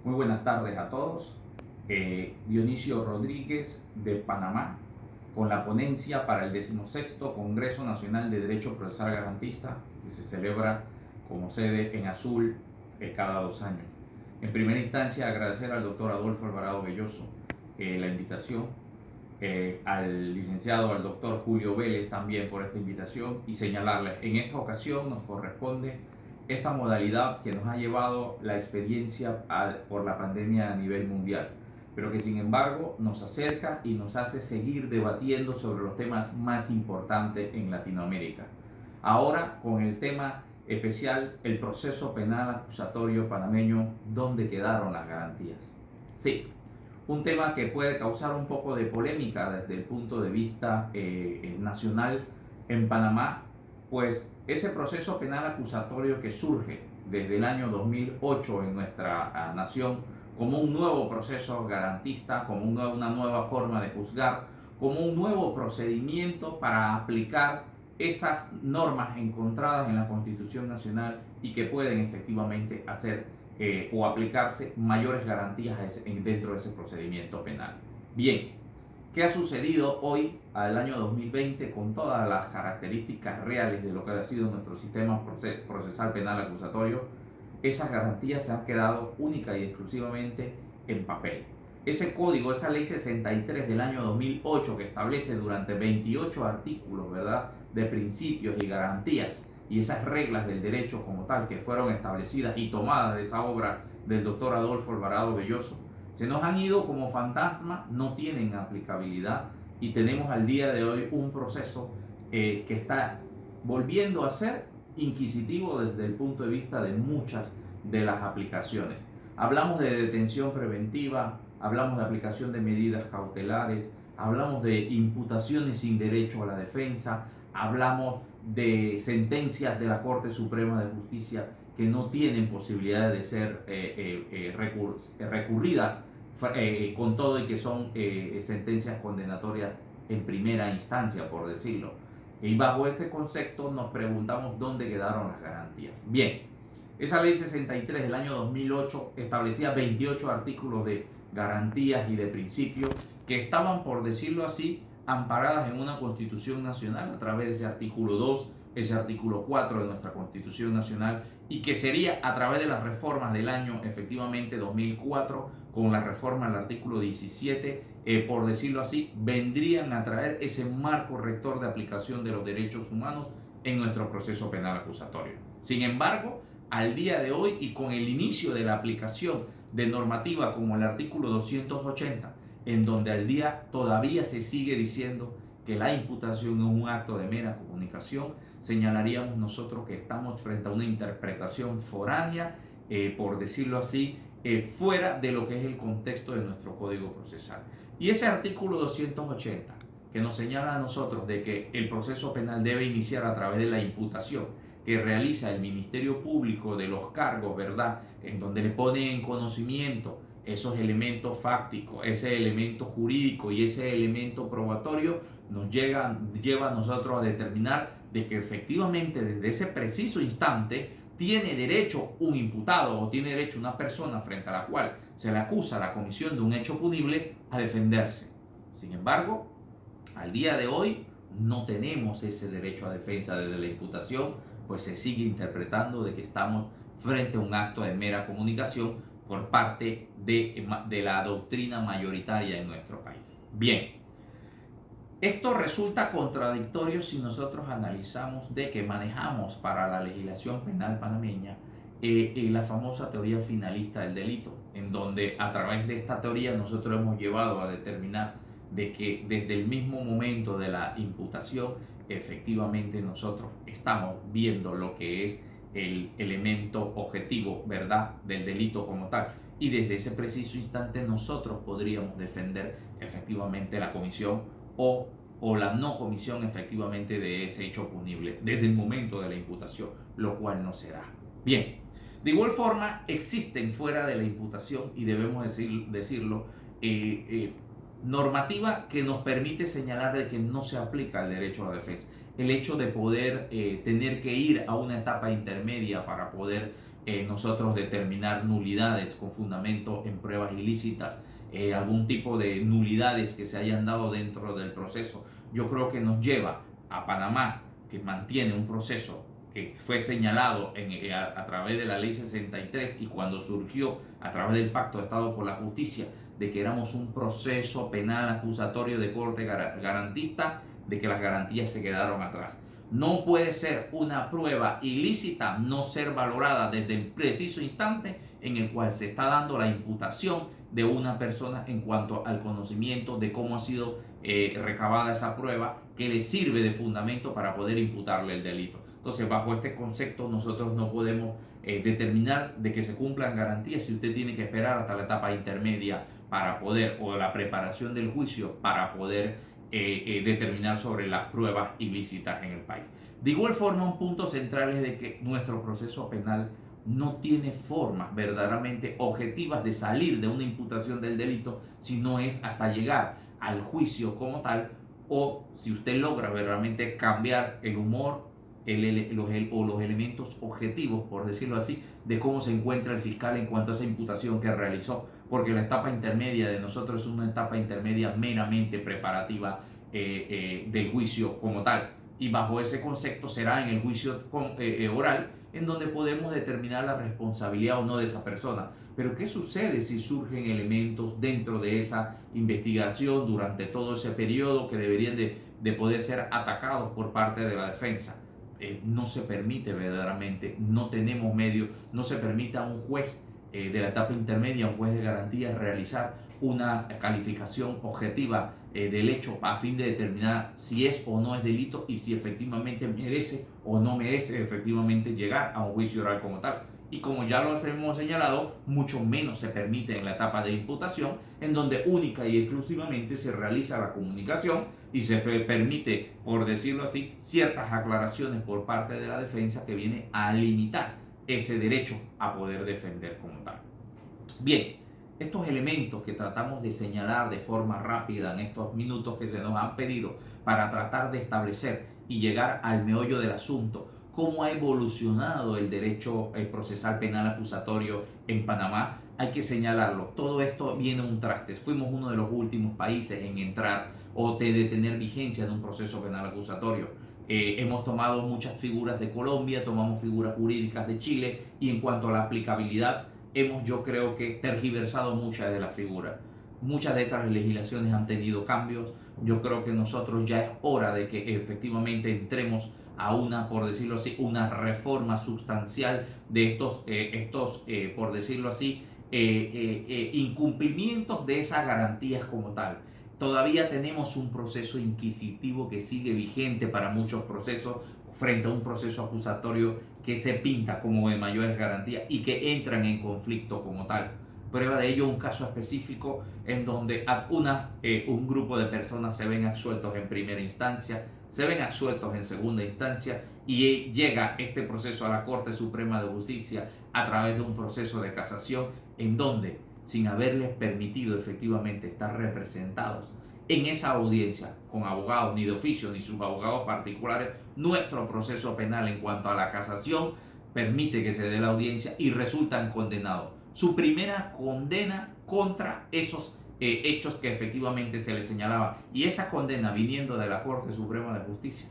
Muy buenas tardes a todos. Dionisio Rodríguez de Panamá, con la ponencia para el 16º Congreso Nacional de Derecho Procesal Garantista, que se celebra como sede en Azul cada 2 años. En primera instancia, agradecer al doctor Adolfo Alvarado Belloso la invitación, al licenciado, al doctor Julio Vélez también por esta invitación, y señalarles, en esta ocasión nos corresponde esta modalidad que nos ha llevado la experiencia por la pandemia a nivel mundial, pero que sin embargo nos acerca y nos hace seguir debatiendo sobre los temas más importantes en Latinoamérica. Ahora con el tema especial, el proceso penal acusatorio panameño, ¿dónde quedaron las garantías? Sí, un tema que puede causar un poco de polémica desde el punto de vista nacional en Panamá, pues ese proceso penal acusatorio que surge desde el año 2008 en nuestra nación como un nuevo proceso garantista, como una nueva forma de juzgar, como un nuevo procedimiento para aplicar esas normas encontradas en la Constitución Nacional y que pueden efectivamente hacer o aplicarse mayores garantías dentro de ese procedimiento penal. Bien, ¿qué ha sucedido hoy al año 2020 con todas las características reales de lo que ha sido nuestro sistema procesal penal acusatorio? Esas garantías se han quedado única y exclusivamente en papel. Ese código, esa ley 63 del año 2008 que establece durante 28 artículos, ¿verdad?, de principios y garantías, y esas reglas del derecho como tal que fueron establecidas y tomadas de esa obra del doctor Adolfo Alvarado Belloso, se nos han ido como fantasma, no tienen aplicabilidad, y tenemos al día de hoy un proceso que está volviendo a ser inquisitivo desde el punto de vista de muchas de las aplicaciones. Hablamos de detención preventiva, hablamos de aplicación de medidas cautelares, hablamos de imputaciones sin derecho a la defensa, hablamos de sentencias de la Corte Suprema de Justicia que no tienen posibilidad de ser recurridas con todo y que son sentencias condenatorias en primera instancia, por decirlo. Y bajo este concepto nos preguntamos dónde quedaron las garantías. Bien, esa ley 63 del año 2008 establecía 28 artículos de garantías y de principios que estaban, por decirlo así, amparadas en una Constitución Nacional a través de ese artículo 2, ese artículo 4 de nuestra Constitución Nacional, y que sería a través de las reformas del año efectivamente 2004, con la reforma del artículo 17, por decirlo así, vendrían a traer ese marco rector de aplicación de los derechos humanos en nuestro proceso penal acusatorio. Sin embargo, al día de hoy y con el inicio de la aplicación de normativa como el artículo 280, en donde al día todavía se sigue diciendo que la imputación es un acto de mera comunicación, señalaríamos nosotros que estamos frente a una interpretación foránea, por decirlo así, fuera de lo que es el contexto de nuestro Código Procesal. Y ese artículo 280, que nos señala a nosotros de que el proceso penal debe iniciar a través de la imputación que realiza el Ministerio Público de los cargos, ¿verdad?, en donde le pone en conocimiento esos elementos fácticos, ese elemento jurídico y ese elemento probatorio, nos lleva a nosotros a determinar de que efectivamente desde ese preciso instante tiene derecho un imputado o tiene derecho una persona frente a la cual se le acusa la comisión de un hecho punible a defenderse. Sin embargo, al día de hoy no tenemos ese derecho a defensa desde la imputación, pues se sigue interpretando de que estamos frente a un acto de mera comunicación por parte de la doctrina mayoritaria en nuestro país. Bien, esto resulta contradictorio si nosotros analizamos de que manejamos para la legislación penal panameña la famosa teoría finalista del delito, en donde a través de esta teoría nosotros hemos llevado a determinar de que desde el mismo momento de la imputación efectivamente nosotros estamos viendo lo que es el elemento objetivo, ¿verdad?, del delito como tal, y desde ese preciso instante nosotros podríamos defender efectivamente la comisión o la no comisión efectivamente de ese hecho punible desde el momento de la imputación, lo cual no se da. Bien, de igual forma existen fuera de la imputación, y debemos decirlo, normativa que nos permite señalar de que no se aplica el derecho a la defensa. El hecho de poder tener que ir a una etapa intermedia para poder nosotros determinar nulidades con fundamento en pruebas ilícitas, algún tipo de nulidades que se hayan dado dentro del proceso. Yo creo que nos lleva a Panamá, que mantiene un proceso que fue señalado a través de la ley 63 y cuando surgió a través del Pacto de Estado por la Justicia, de que éramos un proceso penal acusatorio de corte garantista, de que las garantías se quedaron atrás. No puede ser una prueba ilícita no ser valorada desde el preciso instante en el cual se está dando la imputación de una persona en cuanto al conocimiento de cómo ha sido recabada esa prueba que le sirve de fundamento para poder imputarle el delito. Entonces, bajo este concepto, nosotros no podemos determinar de que se cumplan garantías si usted tiene que esperar hasta la etapa intermedia para poder, o la preparación del juicio para poder determinar sobre las pruebas ilícitas en el país. De igual forma, un punto central es de que nuestro proceso penal no tiene formas verdaderamente objetivas de salir de una imputación del delito, si no es hasta llegar al juicio como tal, o si usted logra verdaderamente cambiar el humor o los elementos objetivos, por decirlo así, de cómo se encuentra el fiscal en cuanto a esa imputación que realizó, porque la etapa intermedia de nosotros es una etapa intermedia meramente preparativa del juicio como tal, y bajo ese concepto será en el juicio oral en donde podemos determinar la responsabilidad o no de esa persona. Pero ¿qué sucede si surgen elementos dentro de esa investigación durante todo ese periodo que deberían de poder ser atacados por parte de la defensa? No se permite verdaderamente, no tenemos medios, no se permite a un juez de la etapa intermedia, un juez de garantía, realizar una calificación objetiva del hecho a fin de determinar si es o no es delito y si efectivamente merece o no merece efectivamente llegar a un juicio oral como tal. Y como ya lo hemos señalado, mucho menos se permite en la etapa de imputación, en donde única y exclusivamente se realiza la comunicación y se permite, por decirlo así, ciertas aclaraciones por parte de la defensa que viene a limitar ese derecho a poder defender como tal. Bien, estos elementos que tratamos de señalar de forma rápida en estos minutos que se nos han pedido para tratar de establecer y llegar al meollo del asunto, cómo ha evolucionado el derecho procesal penal acusatorio en Panamá, hay que señalarlo. Todo esto viene un traste. Fuimos uno de los últimos países en entrar o de tener vigencia de un proceso penal acusatorio. Hemos tomado muchas figuras de Colombia, tomamos figuras jurídicas de Chile y en cuanto a la aplicabilidad, yo creo que tergiversado muchas de las figuras. Muchas de estas legislaciones han tenido cambios. Yo creo que nosotros ya es hora de que efectivamente entremos a una, por decirlo así, una reforma sustancial de estos por decirlo así, incumplimientos de esas garantías como tal. Todavía tenemos un proceso inquisitivo que sigue vigente para muchos procesos frente a un proceso acusatorio que se pinta como de mayores garantías y que entran en conflicto como tal. Prueba de ello un caso específico en donde un grupo de personas se ven absueltos en primera instancia, se ven absueltos en segunda instancia y llega este proceso a la Corte Suprema de Justicia a través de un proceso de casación en donde, sin haberles permitido efectivamente estar representados en esa audiencia con abogados ni de oficio ni sus abogados particulares, nuestro proceso penal en cuanto a la casación permite que se dé la audiencia y resultan condenados. Su primera condena contra esos hechos que efectivamente se les señalaba, y esa condena viniendo de la Corte Suprema de Justicia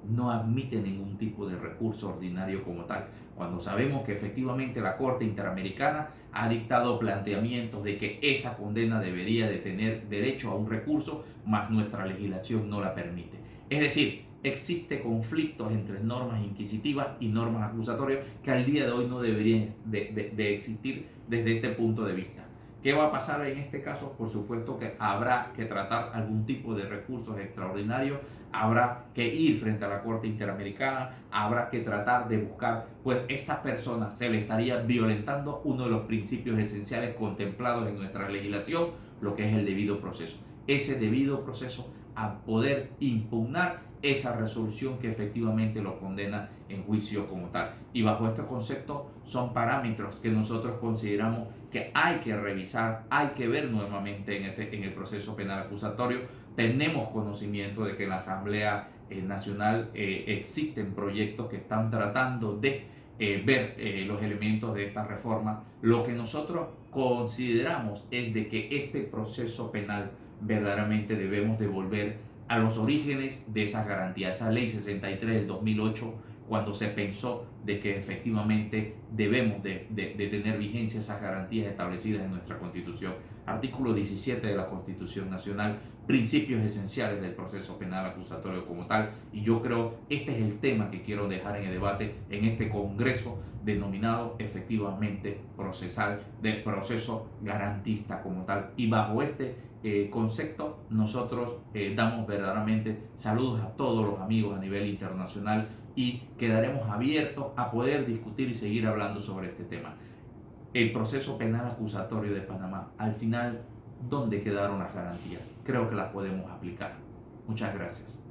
no admite ningún tipo de recurso ordinario como tal, cuando sabemos que efectivamente la Corte Interamericana ha dictado planteamientos de que esa condena debería de tener derecho a un recurso, mas nuestra legislación no la permite. Es decir, existe conflictos entre normas inquisitivas y normas acusatorias que al día de hoy no deberían de existir desde este punto de vista. ¿Qué va a pasar en este caso? Por supuesto que habrá que tratar algún tipo de recursos extraordinarios, habrá que ir frente a la Corte Interamericana, habrá que tratar de buscar, pues estas personas se le estaría violentando uno de los principios esenciales contemplados en nuestra legislación, lo que es el debido proceso. Ese debido proceso a poder impugnar esa resolución que efectivamente lo condena en juicio como tal. Y bajo este concepto son parámetros que nosotros consideramos que hay que revisar, hay que ver nuevamente en el proceso penal acusatorio. Tenemos conocimiento de que en la Asamblea Nacional existen proyectos que están tratando de ver los elementos de esta reforma, lo que nosotros consideramos es de que este proceso penal verdaderamente debemos devolver a los orígenes de esas garantías. Esa ley 63 del 2008, cuando se pensó de que efectivamente debemos de tener vigencia esas garantías establecidas en nuestra Constitución. Artículo 17 de la Constitución Nacional, principios esenciales del proceso penal acusatorio como tal. Y yo creo este es el tema que quiero dejar en el debate en este congreso denominado efectivamente procesal, del proceso garantista como tal. Y bajo este concepto nosotros damos verdaderamente saludos a todos los amigos a nivel internacional y quedaremos abiertos a poder discutir y seguir hablando sobre este tema. El proceso penal acusatorio de Panamá, al final, ¿dónde quedaron las garantías? Creo que las podemos aplicar. Muchas gracias.